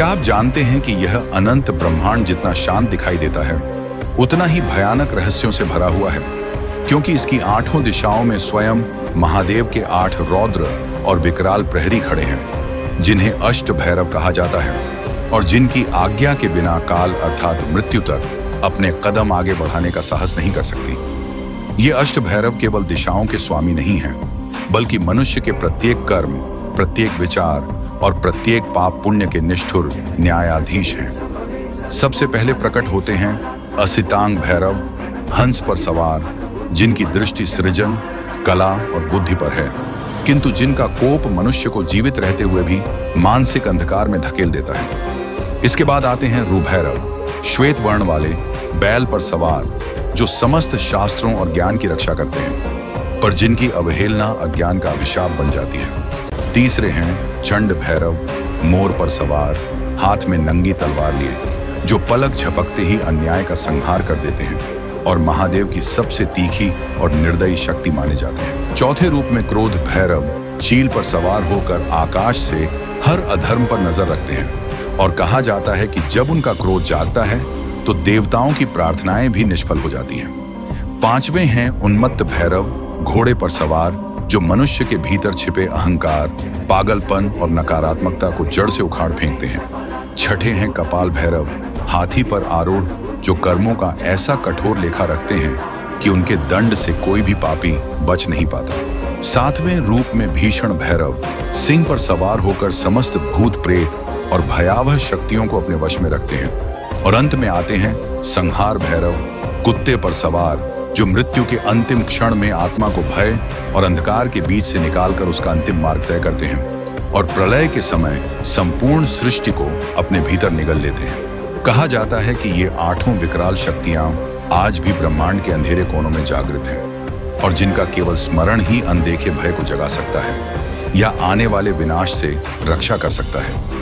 क्या आप जानते हैं कि यह अनंत ब्रह्मांड जितना शांत दिखाई देता है, उतना ही भयानक रहस्यों से भरा हुआ है, क्योंकि इसकी आठों दिशाओं में स्वयं महादेव के 8 रौद्र और विकराल प्रहरी खड़े हैं, जिन्हें अष्ट भैरव कहा जाता है और जिनकी आज्ञा के बिना काल अर्थात मृत्यु तक अपने कदम आगे बढ़ाने का साहस नहीं कर सकती। ये अष्ट भैरव केवल दिशाओं के स्वामी नहीं हैं, बल्कि मनुष्य के प्रत्येक कर्म, प्रत्येक विचार और प्रत्येक पाप पुण्य के निष्ठुर न्यायाधीश हैं। सबसे पहले प्रकट होते हैं असितांग भैरव, हंस पर सवार, जिनकी दृष्टि सृजन, कला और बुद्धि पर है, किंतु जिनका कोप मनुष्य को जीवित रहते हुए भी मानसिक अंधकार में धकेल देता है। इसके बाद आते हैं रुभैरव, श्वेत वर्ण वाले, बैल पर सवार, जो समस्त शास्त्रों और ज्ञान की रक्षा करते हैं, पर जिनकी अवहेलना अज्ञान का अभिशाप बन जाती है। तीसरे हैं चंड भैरव, मोर पर सवार, हाथ में नंगी तलवार लिए, जो पलक झपकते ही अन्याय का संहार कर देते हैं और महादेव की सबसे तीखी और निर्दयी शक्ति माने जाते हैं। चौथे रूप में क्रोध भैरव, चील पर सवार होकर आकाश से हर अधर्म पर नजर रखते हैं और कहा जाता है कि जब उनका क्रोध जागता है तो देवताओं की प्रार्थनाएं भी निष्फल हो जाती हैं। पांचवें हैं उन्मत्त भैरव, घोड़े पर सवार, जो मनुष्य के भीतर छिपे अहंकार, पागलपन और नकारात्मकता को जड़ से उखाड़ फेंकते हैं। छठे हैं कपाल भैरव, हाथी पर आरूढ़, जो कर्मों का ऐसा कठोर लेखा रखते हैं कि उनके दंड से कोई भी पापी बच नहीं पाता। सातवें रूप में भीषण भैरव, सिंह पर सवार होकर समस्त भूत प्रेत और भयावह शक्तियों को अपने वश में रखते हैं। और अंत में आते हैं संहार भैरव, कुत्ते पर सवार, जो मृत्यु के अंतिम क्षण में आत्मा को भय और अंधकार के बीच से निकालकर उसका अंतिम मार्ग तय करते हैं और प्रलय के समय संपूर्ण सृष्टि को अपने भीतर निगल लेते हैं। कहा जाता है कि ये आठों विकराल शक्तियां आज भी ब्रह्मांड के अंधेरे कोनों में जागृत हैं और जिनका केवल स्मरण ही अनदेखे भय को जगा सकता है या आने वाले विनाश से रक्षा कर सकता है।